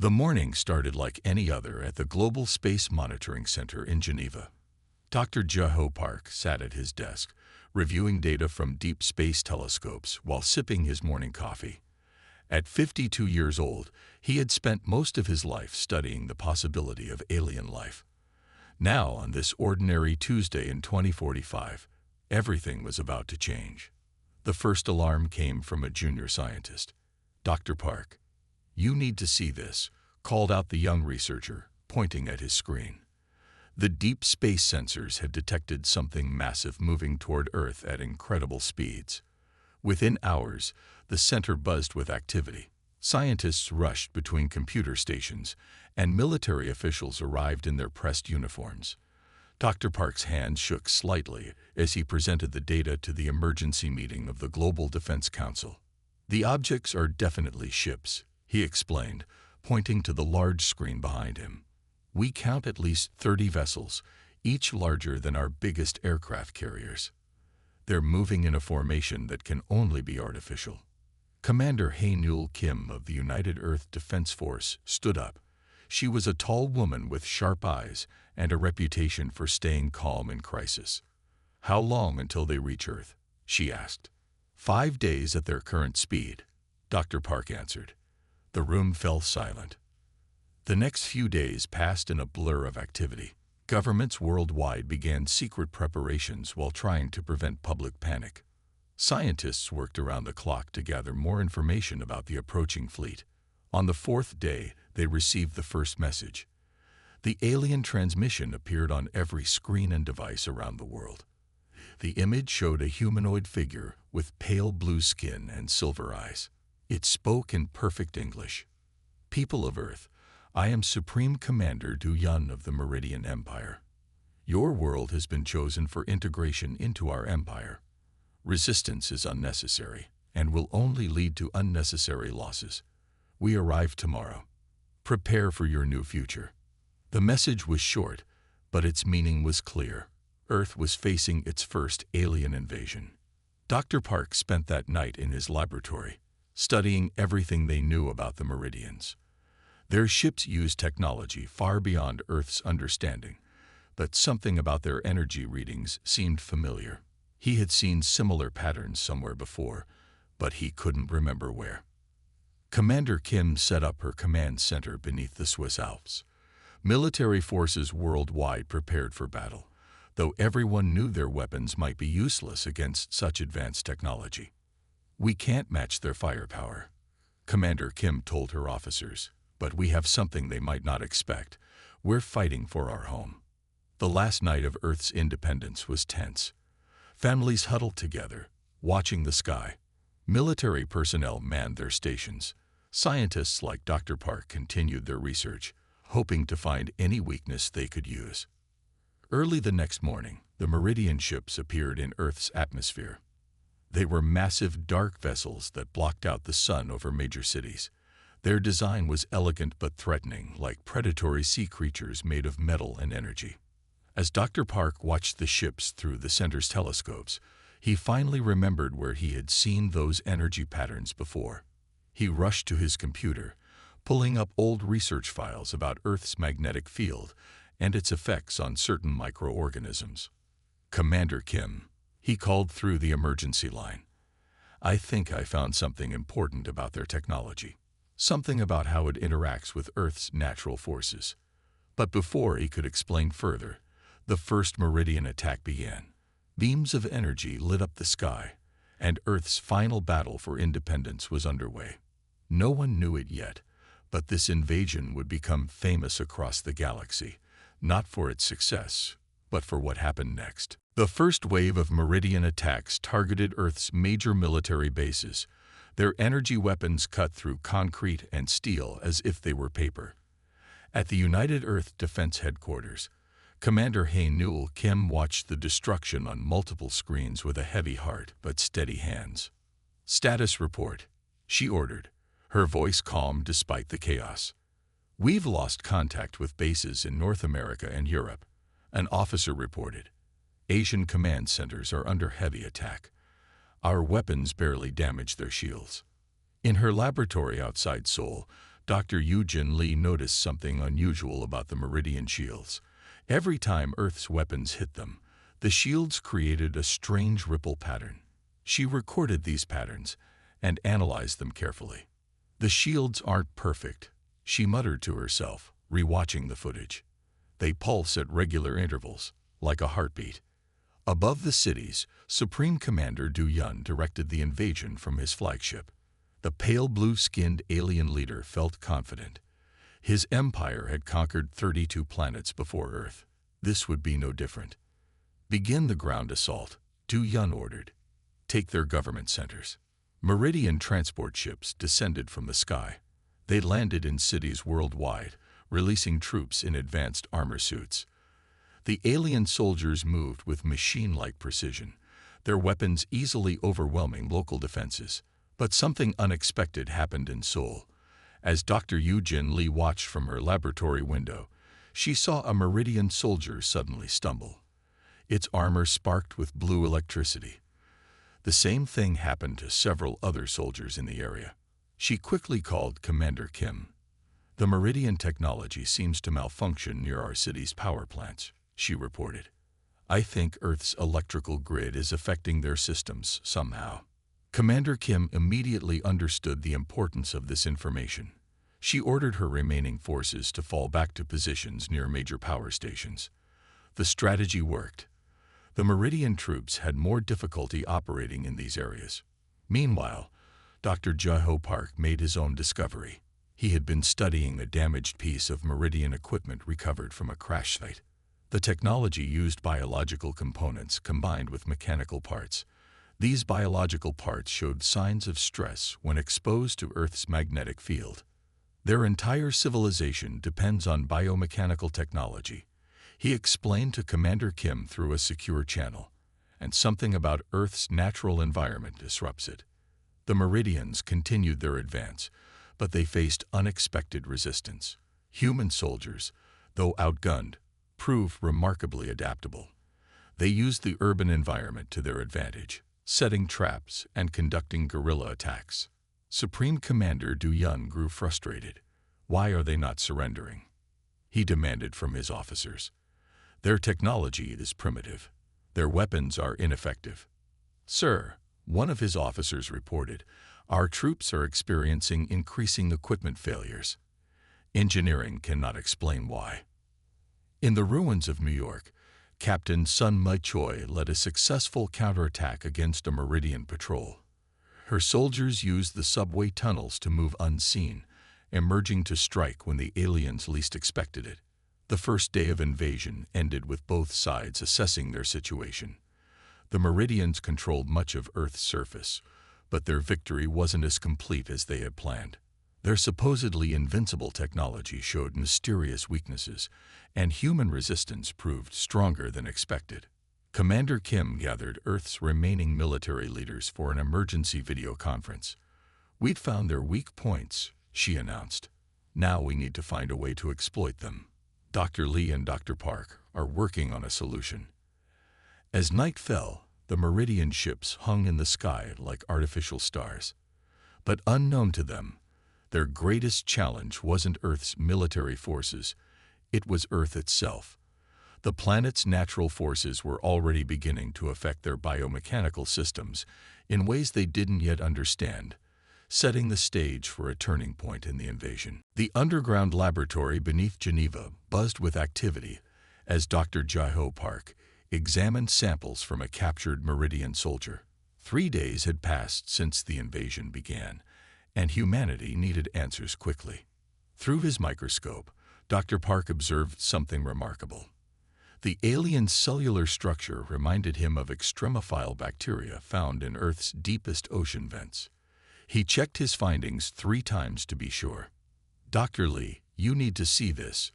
The morning started like any other at the Global Space Monitoring Center in Geneva. Dr. Jeho Park sat at his desk, reviewing data from deep space telescopes while sipping his morning coffee. At 52 years old, he had spent most of his life studying the possibility of alien life. Now, on this ordinary Tuesday in 2045, everything was about to change. The first alarm came from a junior scientist. "Dr. Park, you need to see this," called out the young researcher, pointing at his screen. The deep space sensors had detected something massive moving toward Earth at incredible speeds. Within hours, the center buzzed with activity. Scientists rushed between computer stations, and military officials arrived in their pressed uniforms. Dr. Park's hand shook slightly as he presented the data to the emergency meeting of the Global Defense Council. "The objects are definitely ships," he explained, pointing to the large screen behind him. "We count at least 30 vessels, each larger than our biggest aircraft carriers. They're moving in a formation that can only be artificial." Commander Hae-Nul Kim of the United Earth Defense Force stood up. She was a tall woman with sharp eyes and a reputation for staying calm in crisis. "How long until they reach Earth?" she asked. 5 days at their current speed," Dr. Park answered. The room fell silent. The next few days passed in a blur of activity. Governments worldwide began secret preparations while trying to prevent public panic. Scientists worked around the clock to gather more information about the approaching fleet. On the 4th day, they received the first message. The alien transmission appeared on every screen and device around the world. The image showed a humanoid figure with pale blue skin and silver eyes. It spoke in perfect English. "People of Earth, I am Supreme Commander Du Yun of the Meridian Empire. Your world has been chosen for integration into our empire. Resistance is unnecessary and will only lead to unnecessary losses. We arrive tomorrow. Prepare for your new future." The message was short, but its meaning was clear. Earth was facing its first alien invasion. Dr. Park spent that night in his laboratory, studying everything they knew about the Meridians. Their ships used technology far beyond Earth's understanding, but something about their energy readings seemed familiar. He had seen similar patterns somewhere before, but he couldn't remember where. Commander Kim set up her command center beneath the Swiss Alps. Military forces worldwide prepared for battle, though everyone knew their weapons might be useless against such advanced technology. "We can't match their firepower," Commander Kim told her officers, "but we have something they might not expect. We're fighting for our home." The last night of Earth's independence was tense. Families huddled together, watching the sky. Military personnel manned their stations. Scientists like Dr. Park continued their research, hoping to find any weakness they could use. Early the next morning, the Meridian ships appeared in Earth's atmosphere. They were massive, dark vessels that blocked out the sun over major cities. Their design was elegant but threatening, like predatory sea creatures made of metal and energy. As Dr. Park watched the ships through the center's telescopes, he finally remembered where he had seen those energy patterns before. He rushed to his computer, pulling up old research files about Earth's magnetic field and its effects on certain microorganisms. "Commander Kim," he called through the emergency line. "I think I found something important about their technology. Something about how it interacts with Earth's natural forces." But before he could explain further, the first Meridian attack began. Beams of energy lit up the sky, and Earth's final battle for independence was underway. No one knew it yet, but this invasion would become famous across the galaxy, not for its success, but for what happened next. The first wave of Meridian attacks targeted Earth's major military bases. Their energy weapons cut through concrete and steel as if they were paper. At the United Earth Defense Headquarters, Commander Hae-Nul Kim watched the destruction on multiple screens with a heavy heart but steady hands. "Status report," she ordered, her voice calm despite the chaos. "We've lost contact with bases in North America and Europe," an officer reported. "Asian command centers are under heavy attack. Our weapons barely damage their shields." In her laboratory outside Seoul, Dr. Eugene Lee noticed something unusual about the Meridian shields. Every time Earth's weapons hit them, the shields created a strange ripple pattern. She recorded these patterns and analyzed them carefully. "The shields aren't perfect," she muttered to herself, rewatching the footage. "They pulse at regular intervals, like a heartbeat." Above the cities, Supreme Commander Du Yun directed the invasion from his flagship. The pale blue-skinned alien leader felt confident. His empire had conquered 32 planets before Earth. This would be no different. "Begin the ground assault," Du Yun ordered. "Take their government centers." Meridian transport ships descended from the sky. They landed in cities worldwide, releasing troops in advanced armor suits. The alien soldiers moved with machine-like precision, their weapons easily overwhelming local defenses. But something unexpected happened in Seoul. As Dr. Eugene Lee watched from her laboratory window, she saw a Meridian soldier suddenly stumble. Its armor sparked with blue electricity. The same thing happened to several other soldiers in the area. She quickly called Commander Kim. "The Meridian technology seems to malfunction near our city's power plants," she reported. "I think Earth's electrical grid is affecting their systems somehow." Commander Kim immediately understood the importance of this information. She ordered her remaining forces to fall back to positions near major power stations. The strategy worked. The Meridian troops had more difficulty operating in these areas. Meanwhile, Dr. Jeho Park made his own discovery. He had been studying a damaged piece of Meridian equipment recovered from a crash site. The technology used biological components combined with mechanical parts. These biological parts showed signs of stress when exposed to Earth's magnetic field. Their entire civilization depends on biomechanical technology, he explained to Commander Kim through a secure channel, and something about Earth's natural environment disrupts it. The Meridians continued their advance, but they faced unexpected resistance. Human soldiers, though outgunned, proved remarkably adaptable. They used the urban environment to their advantage, setting traps and conducting guerrilla attacks. Supreme Commander Du Yun grew frustrated. Why are they not surrendering? He demanded from his officers. Their technology is primitive. Their weapons are ineffective. "Sir," one of his officers reported, "our troops are experiencing increasing equipment failures. Engineering cannot explain why." In the ruins of New York, Captain Sun Mai Choi led a successful counterattack against a Meridian patrol. Her soldiers used the subway tunnels to move unseen, emerging to strike when the aliens least expected it. The first day of invasion ended with both sides assessing their situation. The Meridians controlled much of Earth's surface, but their victory wasn't as complete as they had planned. Their supposedly invincible technology showed mysterious weaknesses, and human resistance proved stronger than expected. Commander Kim gathered Earth's remaining military leaders for an emergency video conference. "We'd found their weak points," she announced. "Now we need to find a way to exploit them. Dr. Lee and Dr. Park are working on a solution." As night fell, the Meridian ships hung in the sky like artificial stars. But unknown to them, their greatest challenge wasn't Earth's military forces, it was Earth itself. The planet's natural forces were already beginning to affect their biomechanical systems in ways they didn't yet understand, setting the stage for a turning point in the invasion. The underground laboratory beneath Geneva buzzed with activity as Dr. Jeho Park examined samples from a captured Meridian soldier. 3 days had passed since the invasion began, and humanity needed answers quickly. Through his microscope, Dr. Park observed something remarkable. The alien cellular structure reminded him of extremophile bacteria found in Earth's deepest ocean vents. He checked his findings 3 times to be sure. "Dr. Lee, you need to see this,"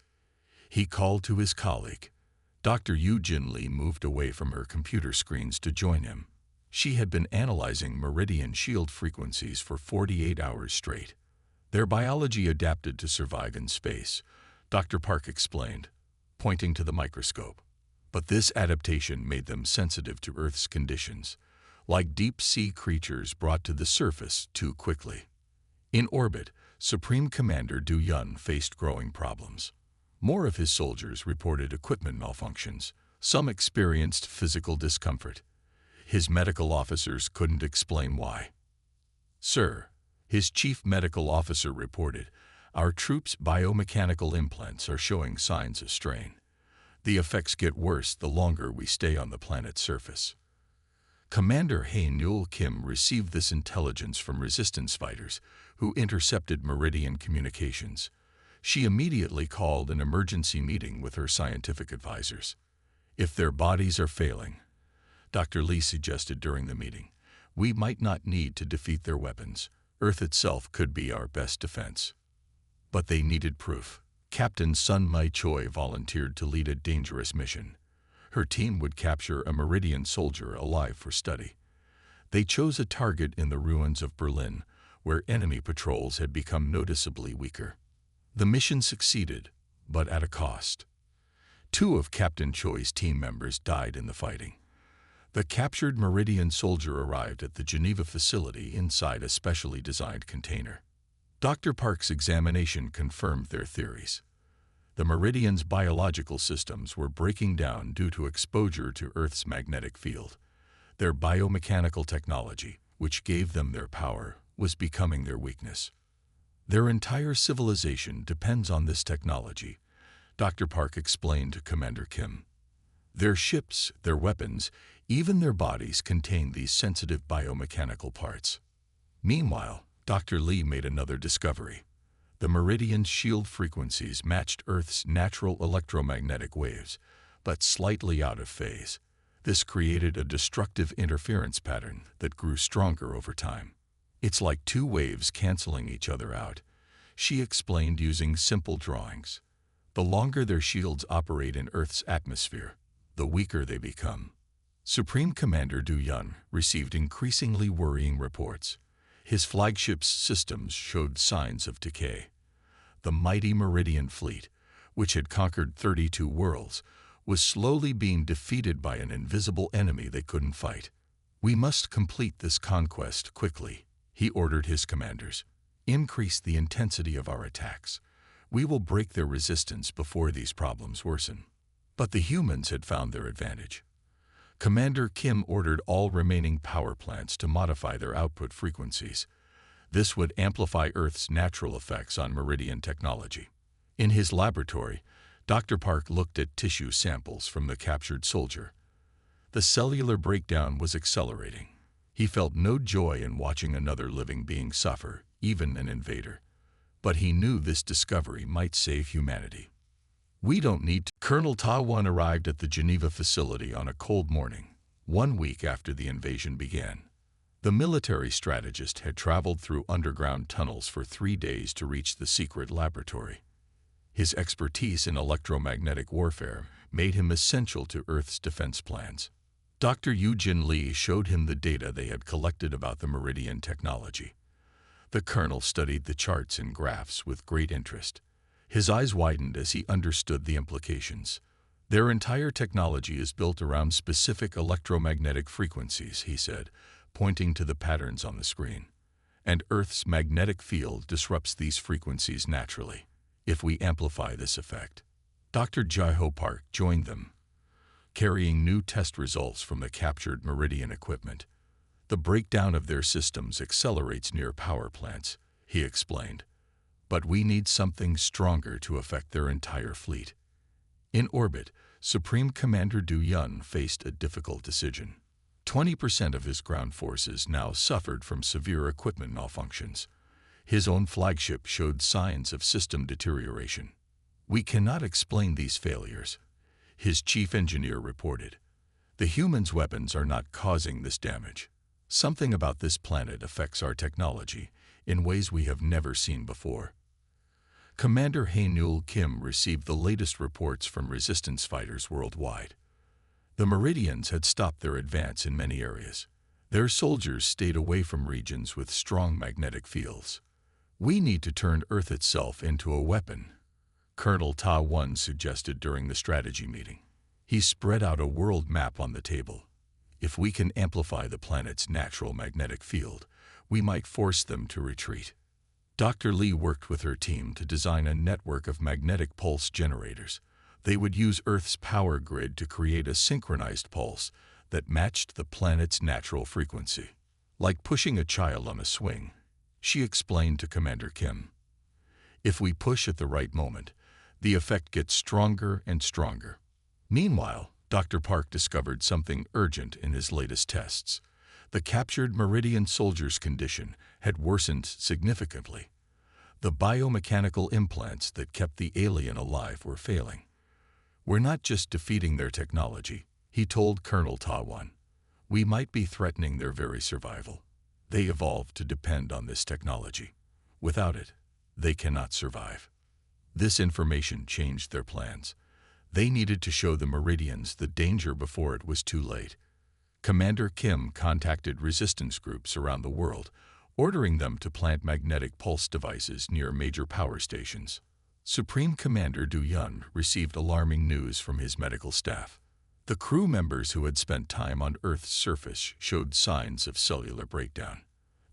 he called to his colleague. Dr. Eugene Lee moved away from her computer screens to join him. She had been analyzing Meridian shield frequencies for 48 hours straight. Their biology adapted to survive in space, Dr. Park explained, pointing to the microscope. But this adaptation made them sensitive to Earth's conditions, like deep-sea creatures brought to the surface too quickly. In orbit, Supreme Commander Du Yun faced growing problems. More of his soldiers reported equipment malfunctions. Some experienced physical discomfort. His medical officers couldn't explain why. "Sir," his chief medical officer reported, "our troops' biomechanical implants are showing signs of strain. The effects get worse the longer we stay on the planet's surface." Commander Hae-Nul Kim received this intelligence from resistance fighters who intercepted Meridian communications. She immediately called an emergency meeting with her scientific advisors. "If their bodies are failing," Dr. Lee suggested during the meeting, "we might not need to defeat their weapons. Earth itself could be our best defense." But they needed proof. Captain Sun Mai Choi volunteered to lead a dangerous mission. Her team would capture a Meridian soldier alive for study. They chose a target in the ruins of Berlin, where enemy patrols had become noticeably weaker. The mission succeeded, but at a cost. 2 of Captain Choi's team members died in the fighting. The captured Meridian soldier arrived at the Geneva facility inside a specially designed container. Dr. Park's examination confirmed their theories. The Meridian's biological systems were breaking down due to exposure to Earth's magnetic field. Their biomechanical technology, which gave them their power, was becoming their weakness. "Their entire civilization depends on this technology," Dr. Park explained to Commander Kim. "Their ships, their weapons, even their bodies contain these sensitive biomechanical parts." Meanwhile, Dr. Lee made another discovery. The Meridian's shield frequencies matched Earth's natural electromagnetic waves, but slightly out of phase. This created a destructive interference pattern that grew stronger over time. "It's like 2 waves canceling each other out," she explained using simple drawings. "The longer their shields operate in Earth's atmosphere, the weaker they become." Supreme Commander Du Yun received increasingly worrying reports. His flagship's systems showed signs of decay. The mighty Meridian fleet, which had conquered 32 worlds, was slowly being defeated by an invisible enemy they couldn't fight. "We must complete this conquest quickly," he ordered his commanders. "Increase the intensity of our attacks. We will break their resistance before these problems worsen." But the humans had found their advantage. Commander Kim ordered all remaining power plants to modify their output frequencies. This would amplify Earth's natural effects on Meridian technology. In his laboratory, Dr. Park looked at tissue samples from the captured soldier. The cellular breakdown was accelerating. He felt no joy in watching another living being suffer, even an invader. But he knew this discovery might save humanity. "We don't need to." Colonel Ta Wan arrived at the Geneva facility on a cold morning, 1 week after the invasion began. The military strategist had traveled through underground tunnels for 3 days to reach the secret laboratory. His expertise in electromagnetic warfare made him essential to Earth's defense plans. Dr. Eugene Lee showed him the data they had collected about the Meridian technology. The colonel studied the charts and graphs with great interest. His eyes widened as he understood the implications. "Their entire technology is built around specific electromagnetic frequencies," he said, pointing to the patterns on the screen. "And Earth's magnetic field disrupts these frequencies naturally. If we amplify this effect." Dr. Jae-ho Park joined them, carrying new test results from the captured Meridian equipment. "The breakdown of their systems accelerates near power plants," he explained. "But we need something stronger to affect their entire fleet." In orbit, Supreme Commander Du Yun faced a difficult decision. 20% of his ground forces now suffered from severe equipment malfunctions. His own flagship showed signs of system deterioration. "We cannot explain these failures," his chief engineer reported. "The humans' weapons are not causing this damage. Something about this planet affects our technology in ways we have never seen before." Commander Hae-Nul Kim received the latest reports from resistance fighters worldwide. The Meridians had stopped their advance in many areas. Their soldiers stayed away from regions with strong magnetic fields. "We need to turn Earth itself into a weapon," Colonel Ta Wan suggested during the strategy meeting. He spread out a world map on the table. "If we can amplify the planet's natural magnetic field, we might force them to retreat." Dr. Lee worked with her team to design a network of magnetic pulse generators. They would use Earth's power grid to create a synchronized pulse that matched the planet's natural frequency. Like pushing a child on a swing, she explained to Commander Kim. If we push at the right moment, the effect gets stronger and stronger. Meanwhile, Dr. Park discovered something urgent in his latest tests. The captured Meridian soldier's condition had worsened significantly. The biomechanical implants that kept the alien alive were failing. "We're not just defeating their technology," he told Colonel Tawan. "We might be threatening their very survival. They evolved to depend on this technology. Without it, they cannot survive." This information changed their plans. They needed to show the Meridians the danger before it was too late. Commander Kim contacted resistance groups around the world, ordering them to plant magnetic pulse devices near major power stations. Supreme Commander Du Yun received alarming news from his medical staff. The crew members who had spent time on Earth's surface showed signs of cellular breakdown.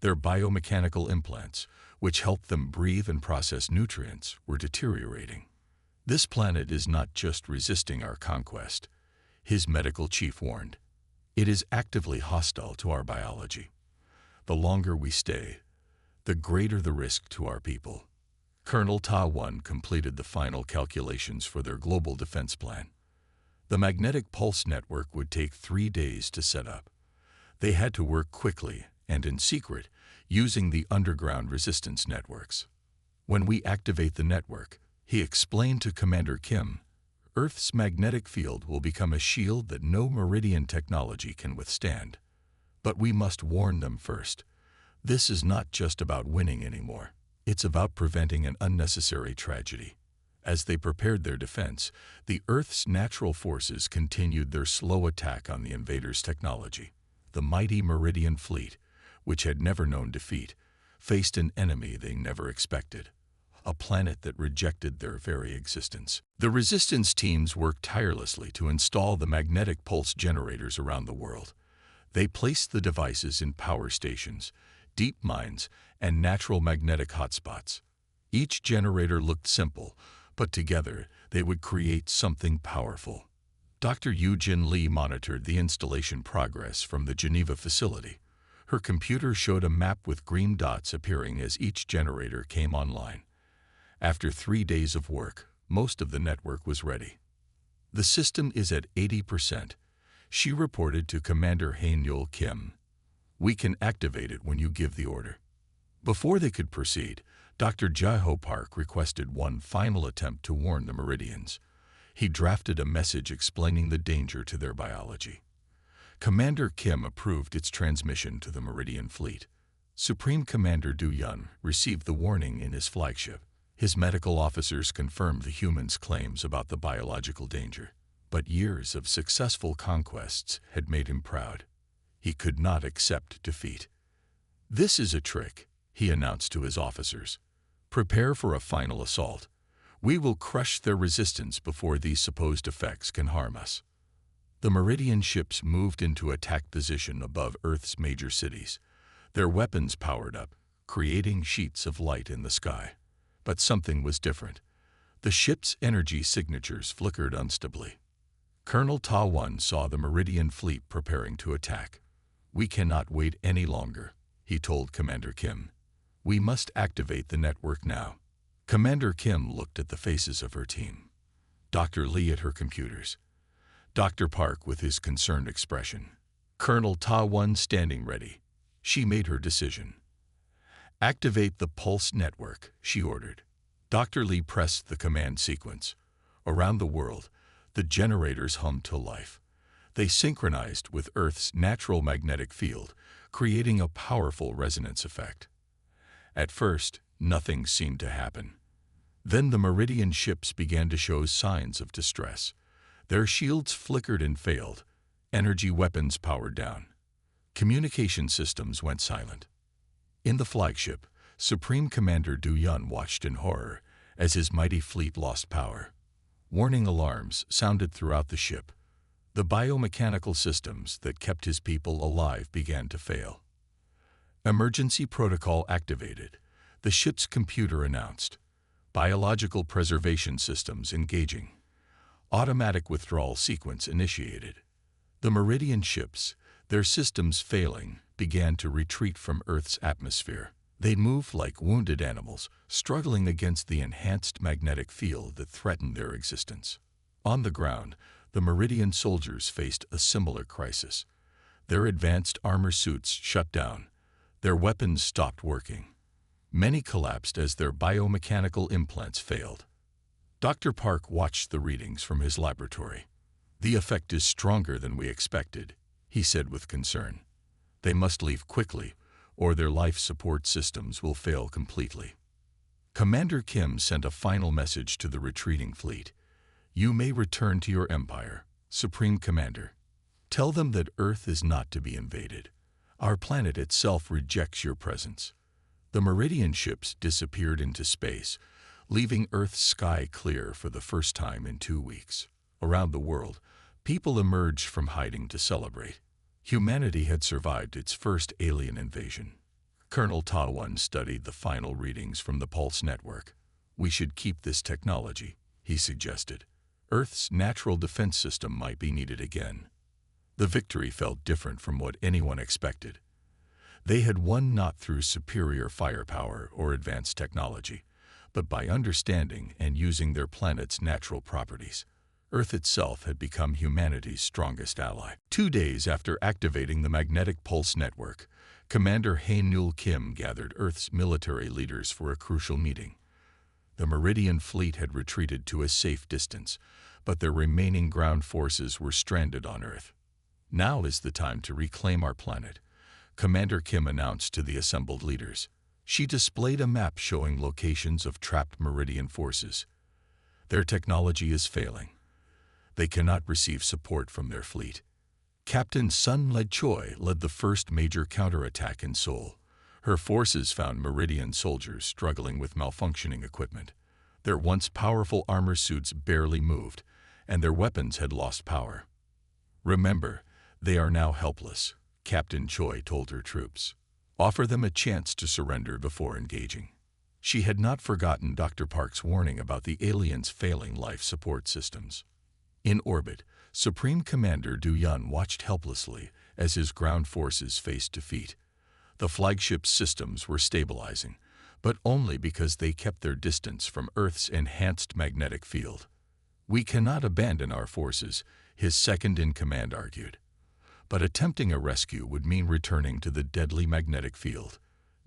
Their biomechanical implants, which helped them breathe and process nutrients, were deteriorating. "This planet is not just resisting our conquest," his medical chief warned. "It is actively hostile to our biology. The longer we stay, the greater the risk to our people." Colonel Ta-1 completed the final calculations for their global defense plan. The magnetic pulse network would take 3 days to set up. They had to work quickly and in secret, using the underground resistance networks. "When we activate the network," he explained to Commander Kim, "Earth's magnetic field will become a shield that no Meridian technology can withstand. But we must warn them first. This is not just about winning anymore. It's about preventing an unnecessary tragedy." As they prepared their defense, the Earth's natural forces continued their slow attack on the invaders' technology. The mighty Meridian fleet, which had never known defeat, faced an enemy they never expected, a planet that rejected their very existence. The resistance teams worked tirelessly to install the magnetic pulse generators around the world. They placed the devices in power stations, deep mines, and natural magnetic hotspots. Each generator looked simple, but together they would create something powerful. Dr. Eugene Lee monitored the installation progress from the Geneva facility. Her computer showed a map with green dots appearing as each generator came online. After 3 days of work, most of the network was ready. "The system is at 80%, she reported to Commander Hae-Nyul Kim. "We can activate it when you give the order." Before they could proceed, Dr. Jae-ho Park requested one final attempt to warn the Meridians. He drafted a message explaining the danger to their biology. Commander Kim approved its transmission to the Meridian fleet. Supreme Commander Du Yun received the warning in his flagship. His medical officers confirmed the humans' claims about the biological danger, but years of successful conquests had made him proud. He could not accept defeat. "This is a trick," he announced to his officers. "Prepare for a final assault. We will crush their resistance before these supposed effects can harm us." The Meridian ships moved into attack position above Earth's major cities. Their weapons powered up, creating sheets of light in the sky. But something was different. The ship's energy signatures flickered unstably. Colonel Ta-1 saw the Meridian fleet preparing to attack. "We cannot wait any longer," he told Commander Kim. "We must activate the network now." Commander Kim looked at the faces of her team. Dr. Lee at her computers. Dr. Park with his concerned expression. Colonel Ta-1 standing ready. She made her decision. "Activate the pulse network," she ordered. Dr. Lee pressed the command sequence. Around the world, the generators hummed to life. They synchronized with Earth's natural magnetic field, creating a powerful resonance effect. At first, nothing seemed to happen. Then the Meridian ships began to show signs of distress. Their shields flickered and failed. Energy weapons powered down. Communication systems went silent. In the flagship, Supreme Commander Du Yun watched in horror as his mighty fleet lost power. Warning alarms sounded throughout the ship. The biomechanical systems that kept his people alive began to fail. Emergency protocol activated. The ship's computer announced, "Biological preservation systems engaging. Automatic withdrawal sequence initiated." The Meridian ships, their systems failing, began to retreat from Earth's atmosphere. They moved like wounded animals, struggling against the enhanced magnetic field that threatened their existence. On the ground, the Meridian soldiers faced a similar crisis. Their advanced armor suits shut down. Their weapons stopped working. Many collapsed as their biomechanical implants failed. Dr. Park watched the readings from his laboratory. "The effect is stronger than we expected," he said with concern. "They must leave quickly, or their life support systems will fail completely." Commander Kim sent a final message to the retreating fleet. "You may return to your empire, Supreme Commander. Tell them that Earth is not to be invaded. Our planet itself rejects your presence." The Meridian ships disappeared into space, leaving Earth's sky clear for the first time in 2 weeks. Around the world, people emerged from hiding to celebrate. Humanity had survived its first alien invasion. Colonel Tawan studied the final readings from the Pulse network. "We should keep this technology," he suggested. "Earth's natural defense system might be needed again." The victory felt different from what anyone expected. They had won not through superior firepower or advanced technology, but by understanding and using their planet's natural properties. Earth itself had become humanity's strongest ally. 2 days after activating the magnetic pulse network, Commander Hae-Nul Kim gathered Earth's military leaders for a crucial meeting. The Meridian fleet had retreated to a safe distance, but their remaining ground forces were stranded on Earth. "Now is the time to reclaim our planet," Commander Kim announced to the assembled leaders. She displayed a map showing locations of trapped Meridian forces. "Their technology is failing. They cannot receive support from their fleet." Captain Sun Led Choi led the first major counterattack in Seoul. Her forces found Meridian soldiers struggling with malfunctioning equipment. Their once powerful armor suits barely moved, and their weapons had lost power. "Remember, they are now helpless," Captain Choi told her troops. "Offer them a chance to surrender before engaging." She had not forgotten Dr. Park's warning about the aliens' failing life support systems. In orbit, Supreme Commander Du Yun watched helplessly as his ground forces faced defeat. The flagship's systems were stabilizing, but only because they kept their distance from Earth's enhanced magnetic field. "We cannot abandon our forces," his second-in-command argued. But attempting a rescue would mean returning to the deadly magnetic field.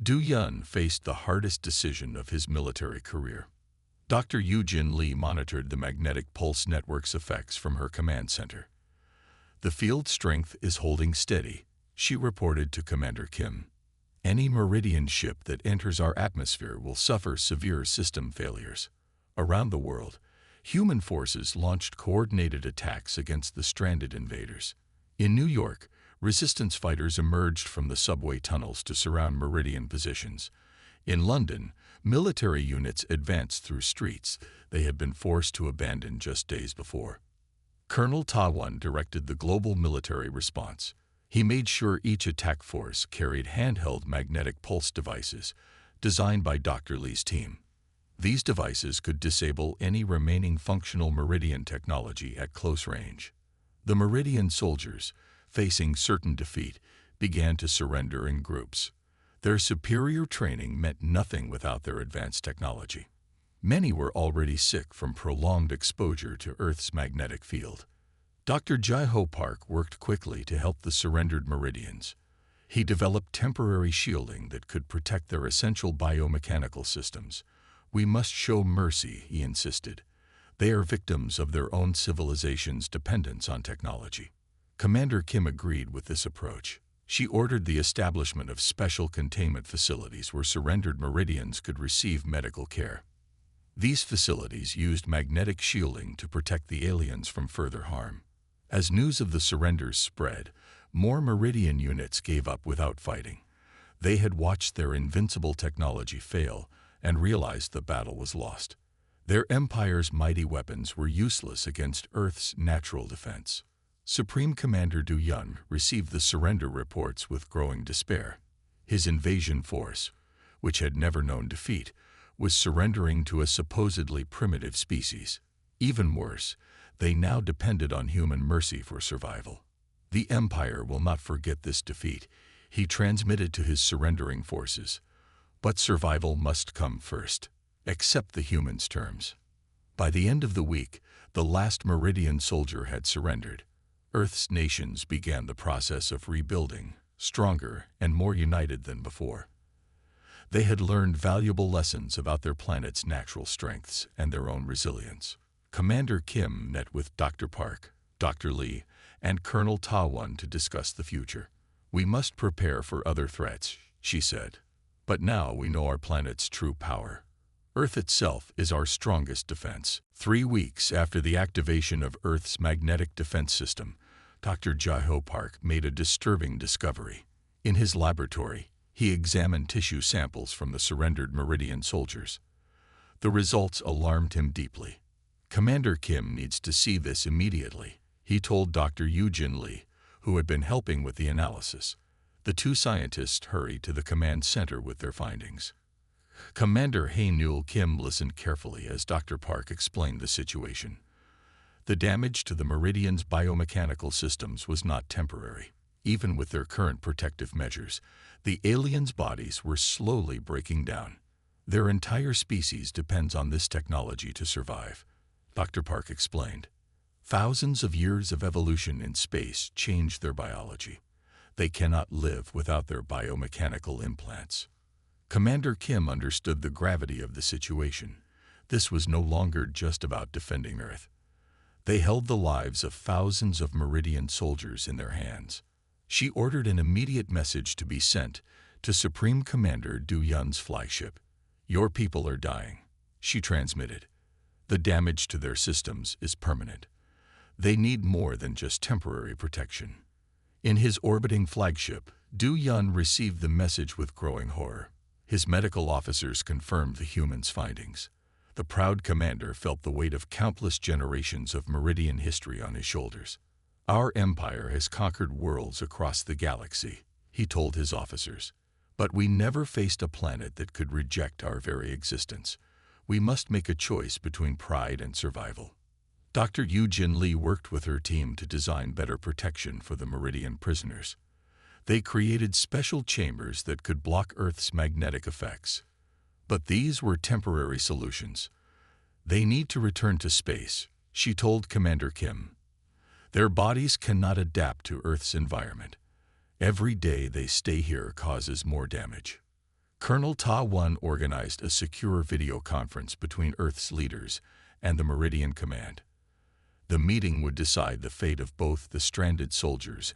Du Yun faced the hardest decision of his military career. Dr. Yoo-Jin Lee monitored the magnetic pulse network's effects from her command center. "The field strength is holding steady," she reported to Commander Kim. "Any Meridian ship that enters our atmosphere will suffer severe system failures." Around the world, human forces launched coordinated attacks against the stranded invaders. In New York, resistance fighters emerged from the subway tunnels to surround Meridian positions. In London, military units advanced through streets they had been forced to abandon just days before. Colonel Tawan directed the global military response. He made sure each attack force carried handheld magnetic pulse devices designed by Dr. Lee's team. These devices could disable any remaining functional Meridian technology at close range. The Meridian soldiers, facing certain defeat, began to surrender in groups. Their superior training meant nothing without their advanced technology. Many were already sick from prolonged exposure to Earth's magnetic field. Dr. Jai-Ho Park worked quickly to help the surrendered Meridians. He developed temporary shielding that could protect their essential biomechanical systems. "We must show mercy," he insisted. "They are victims of their own civilization's dependence on technology." Commander Kim agreed with this approach. She ordered the establishment of special containment facilities where surrendered Meridians could receive medical care. These facilities used magnetic shielding to protect the aliens from further harm. As news of the surrenders spread, more Meridian units gave up without fighting. They had watched their invincible technology fail and realized the battle was lost. Their empire's mighty weapons were useless against Earth's natural defense. Supreme Commander Du Yun received the surrender reports with growing despair. His invasion force, which had never known defeat, was surrendering to a supposedly primitive species. Even worse, they now depended on human mercy for survival. The Empire will not forget this defeat, he transmitted to his surrendering forces. But survival must come first. Accept the humans' terms. By the end of the week, the last Meridian soldier had surrendered. Earth's nations began the process of rebuilding, stronger and more united than before. They had learned valuable lessons about their planet's natural strengths and their own resilience. Commander Kim met with Dr. Park, Dr. Lee, and Colonel Ta-One to discuss the future. "We must prepare for other threats," she said. "But now we know our planet's true power. Earth itself is our strongest defense." 3 weeks after the activation of Earth's magnetic defense system, Dr. Jaho Park made a disturbing discovery. In his laboratory, he examined tissue samples from the surrendered Meridian soldiers. The results alarmed him deeply. "Commander Kim needs to see this immediately," he told Dr. Eugene Lee, who had been helping with the analysis. The two scientists hurried to the command center with their findings. Commander Hae-Nul Kim listened carefully as Dr. Park explained the situation. The damage to the Meridian's biomechanical systems was not temporary. Even with their current protective measures, the aliens' bodies were slowly breaking down. Their entire species depends on this technology to survive, Dr. Park explained. Thousands of years of evolution in space changed their biology. They cannot live without their biomechanical implants. Commander Kim understood the gravity of the situation. This was no longer just about defending Earth. They held the lives of thousands of Meridian soldiers in their hands. She ordered an immediate message to be sent to Supreme Commander Du Yun's flagship. "Your people are dying," she transmitted. "The damage to their systems is permanent. They need more than just temporary protection." In his orbiting flagship, Du Yun received the message with growing horror. His medical officers confirmed the humans' findings. The proud commander felt the weight of countless generations of Meridian history on his shoulders. "Our empire has conquered worlds across the galaxy," he told his officers. "But we never faced a planet that could reject our very existence. We must make a choice between pride and survival." Dr. Eugene Lee worked with her team to design better protection for the Meridian prisoners. They created special chambers that could block Earth's magnetic effects. But these were temporary solutions. "They need to return to space," she told Commander Kim. "Their bodies cannot adapt to Earth's environment. Every day they stay here causes more damage." Colonel Ta-One organized a secure video conference between Earth's leaders and the Meridian Command. The meeting would decide the fate of both the stranded soldiers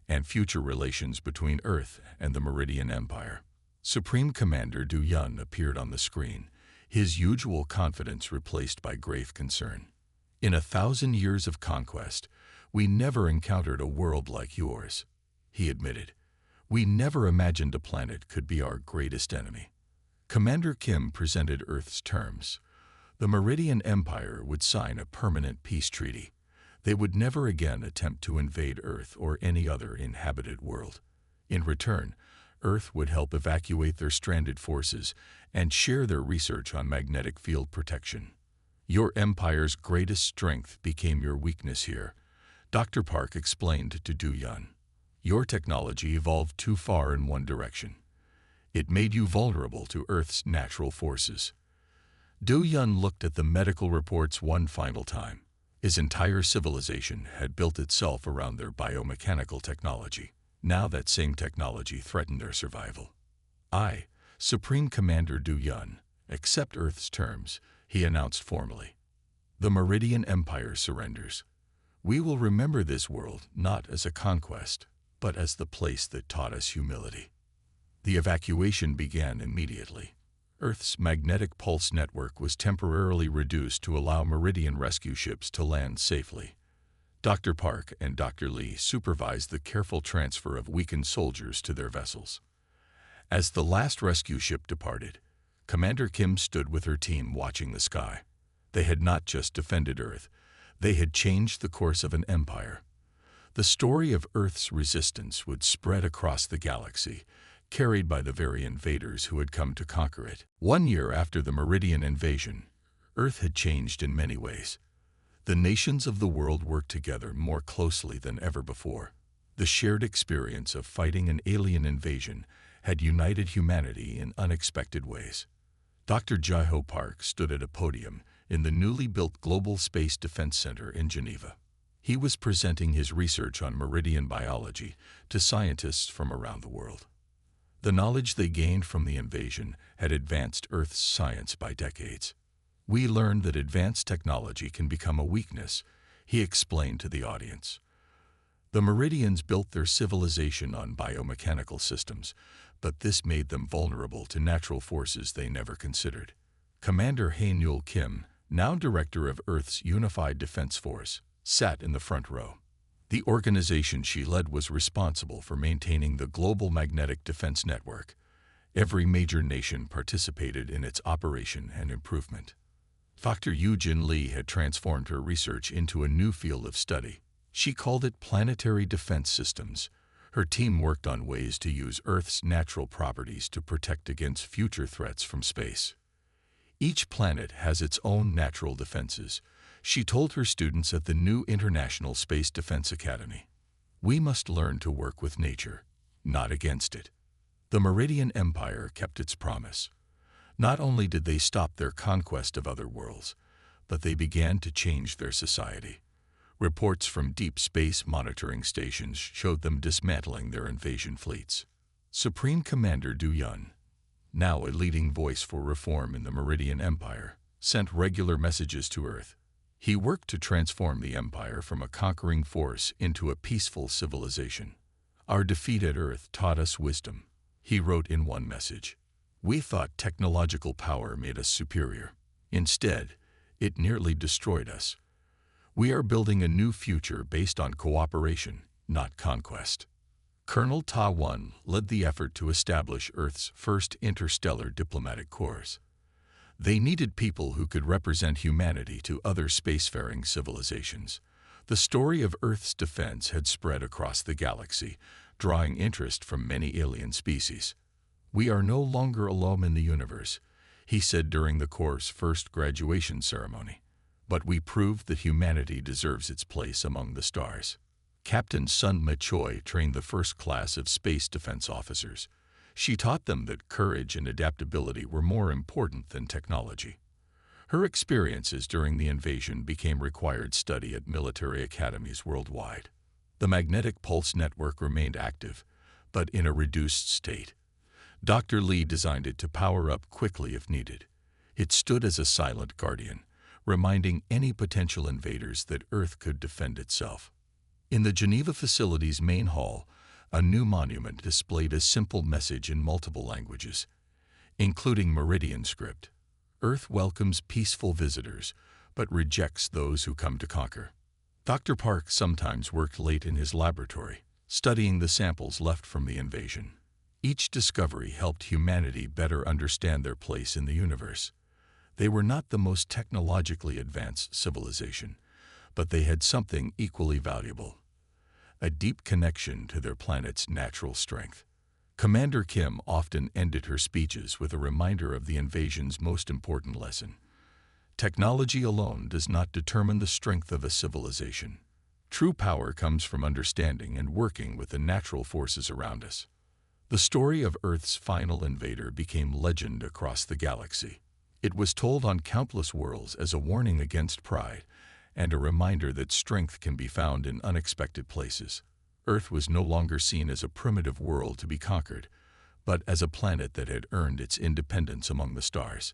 and future relations between Earth and the Meridian Empire. Supreme Commander Du Yun appeared on the screen, his usual confidence replaced by grave concern. "In 1,000 years of conquest, we never encountered a world like yours," he admitted. "We never imagined a planet could be our greatest enemy." Commander Kim presented Earth's terms. The Meridian Empire would sign a permanent peace treaty. They would never again attempt to invade Earth or any other inhabited world. In return, Earth would help evacuate their stranded forces and share their research on magnetic field protection. "Your empire's greatest strength became your weakness here," Dr. Park explained to Du Yun. "Your technology evolved too far in one direction. It made you vulnerable to Earth's natural forces." Du Yun looked at the medical reports one final time. His entire civilization had built itself around their biomechanical technology. Now that same technology threatened their survival. "I, Supreme Commander Du Yun, accept Earth's terms," he announced formally. "The Meridian Empire surrenders. We will remember this world not as a conquest, but as the place that taught us humility." The evacuation began immediately. Earth's magnetic pulse network was temporarily reduced to allow Meridian rescue ships to land safely. Dr. Park and Dr. Lee supervised the careful transfer of weakened soldiers to their vessels. As the last rescue ship departed, Commander Kim stood with her team watching the sky. They had not just defended Earth, they had changed the course of an empire. The story of Earth's resistance would spread across the galaxy, carried by the very invaders who had come to conquer it. 1 year after the Meridian invasion, Earth had changed in many ways. The nations of the world worked together more closely than ever before. The shared experience of fighting an alien invasion had united humanity in unexpected ways. Dr. Jai-Ho Park stood at a podium in the newly built Global Space Defense Center in Geneva. He was presenting his research on meridian biology to scientists from around the world. The knowledge they gained from the invasion had advanced Earth's science by decades. "We learned that advanced technology can become a weakness," he explained to the audience. The Meridians built their civilization on biomechanical systems, but this made them vulnerable to natural forces they never considered. Commander Hae-Nul Kim, now director of Earth's Unified Defense Force, sat in the front row. The organization she led was responsible for maintaining the global magnetic defense network. Every major nation participated in its operation and improvement. Dr. Yoo-Jin Lee had transformed her research into a new field of study. She called it planetary defense systems. Her team worked on ways to use Earth's natural properties to protect against future threats from space. Each planet has its own natural defenses, she told her students at the new International Space Defense Academy. "We must learn to work with nature, not against it." The Meridian Empire kept its promise. Not only did they stop their conquest of other worlds, but they began to change their society. Reports from deep space monitoring stations showed them dismantling their invasion fleets. Supreme Commander Du Yun, now a leading voice for reform in the Meridian Empire, sent regular messages to Earth. He worked to transform the Empire from a conquering force into a peaceful civilization. "Our defeat at Earth taught us wisdom," he wrote in one message. "We thought technological power made us superior. Instead, it nearly destroyed us. We are building a new future based on cooperation, not conquest." Colonel Ta Won led the effort to establish Earth's first interstellar diplomatic corps. They needed people who could represent humanity to other spacefaring civilizations. The story of Earth's defense had spread across the galaxy, drawing interest from many alien species. "We are no longer alone in the universe," he said during the Corps' first graduation ceremony. "But we proved that humanity deserves its place among the stars." Captain Sun Ma-Choi trained the first class of space defense officers. She taught them that courage and adaptability were more important than technology. Her experiences during the invasion became required study at military academies worldwide. The magnetic pulse network remained active, but in a reduced state. Dr. Lee designed it to power up quickly if needed. It stood as a silent guardian, reminding any potential invaders that Earth could defend itself. In the Geneva facility's main hall, a new monument displayed a simple message in multiple languages, including Meridian script. "Earth welcomes peaceful visitors, but rejects those who come to conquer." Dr. Park sometimes worked late in his laboratory, studying the samples left from the invasion. Each discovery helped humanity better understand their place in the universe. They were not the most technologically advanced civilization, but they had something equally valuable: a deep connection to their planet's natural strength. Commander Kim often ended her speeches with a reminder of the invasion's most important lesson. Technology alone does not determine the strength of a civilization. True power comes from understanding and working with the natural forces around us. The story of Earth's final invader became legend across the galaxy. It was told on countless worlds as a warning against pride and a reminder that strength can be found in unexpected places. Earth was no longer seen as a primitive world to be conquered, but as a planet that had earned its independence among the stars.